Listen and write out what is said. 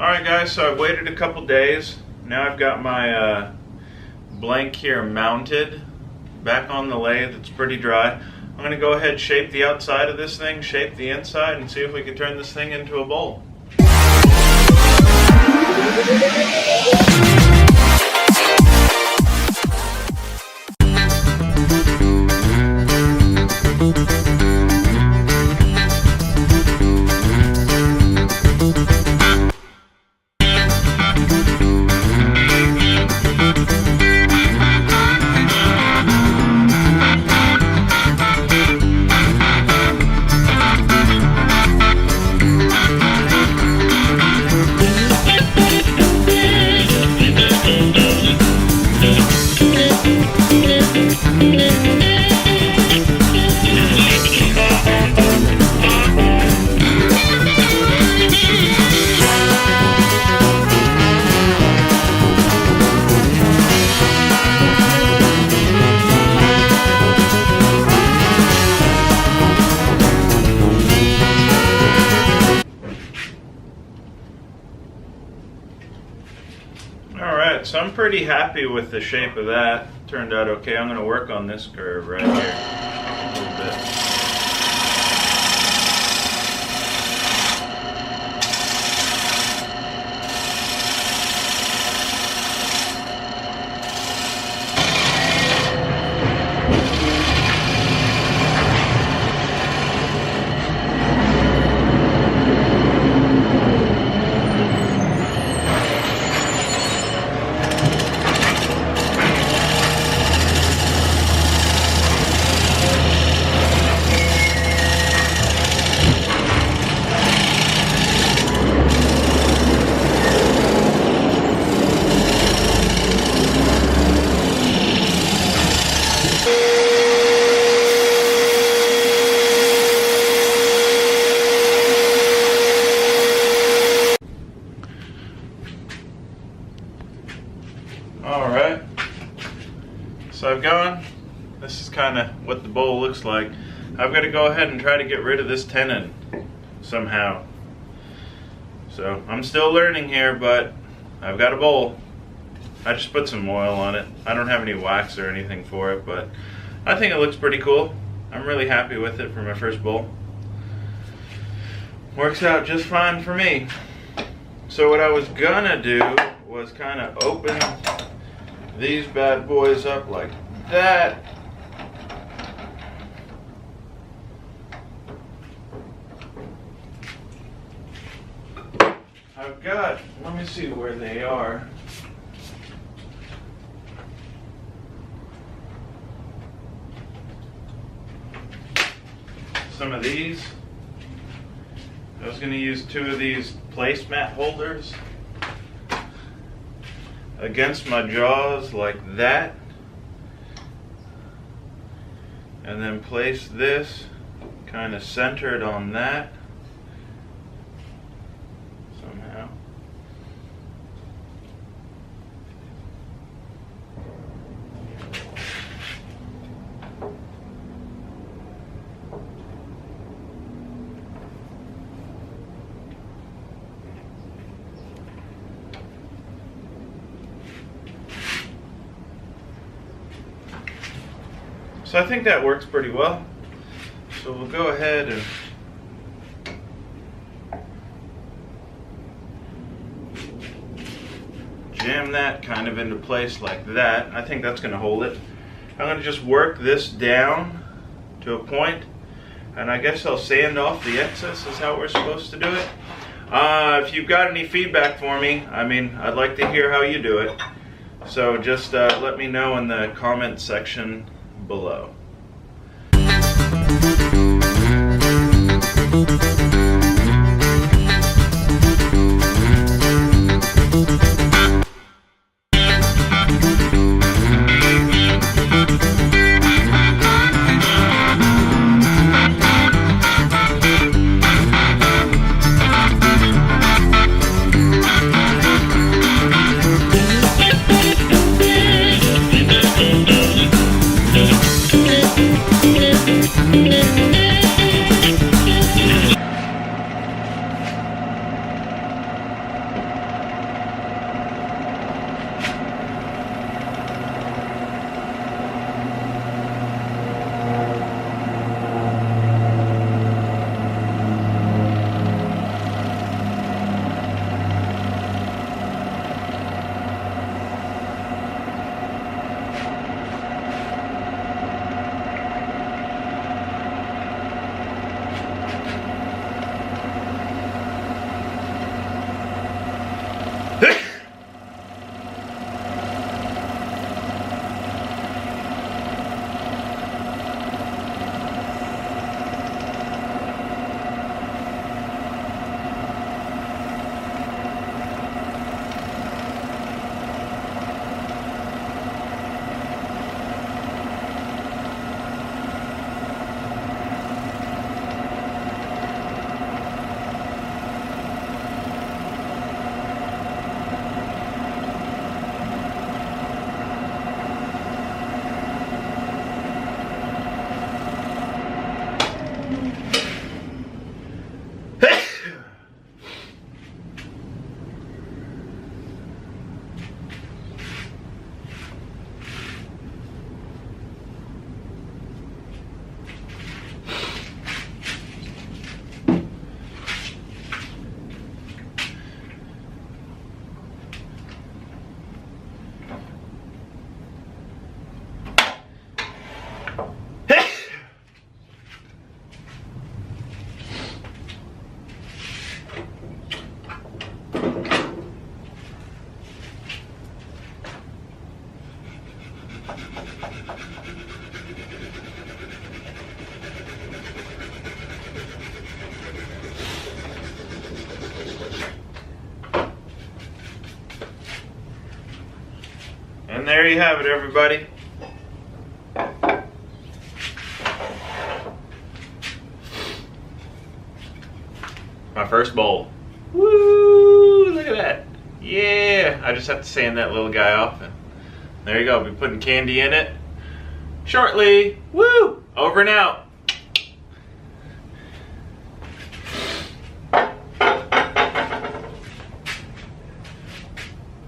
Alright guys, so I've waited a couple days. Now I've got my blank here mounted back on the lathe. It's pretty dry. I'm going to go ahead and shape the outside of this thing, shape the inside, and see if we can turn this thing into a bowl. Alright, so I'm pretty happy with the shape of that. Turned out okay. I'm going to work on this curve right here a little bit. Alright, so I've gone, this is kind of what the bowl looks like. I've got to go ahead and try to get rid of this tenon somehow. So I'm still learning here, but I've got a bowl. I just put some oil on it. I don't have any wax or anything for it, but I think it looks pretty cool. I'm really happy with it for my first bowl. Works out just fine for me. So what I was gonna do was kind of open these bad boys up like that. I've got, let me see where they are. Some of these. I was going to use 2 of these placemat holders against my jaws like that, and then place this kind of centered on that somehow. So I think that works pretty well. So we'll go ahead and jam that kind of into place like that. I think that's going to hold it. I'm going to just work this down to a point, and I guess I'll sand off the excess is how we're supposed to do it. If you've got any feedback for me, I'd like to hear how you do it. So just let me know in the comment section below. And there you have it, everybody. My first bowl. Woo! Look at that. Yeah! I just have to sand that little guy off. And there you go. I'll be putting candy in it shortly. Woo! Over and out.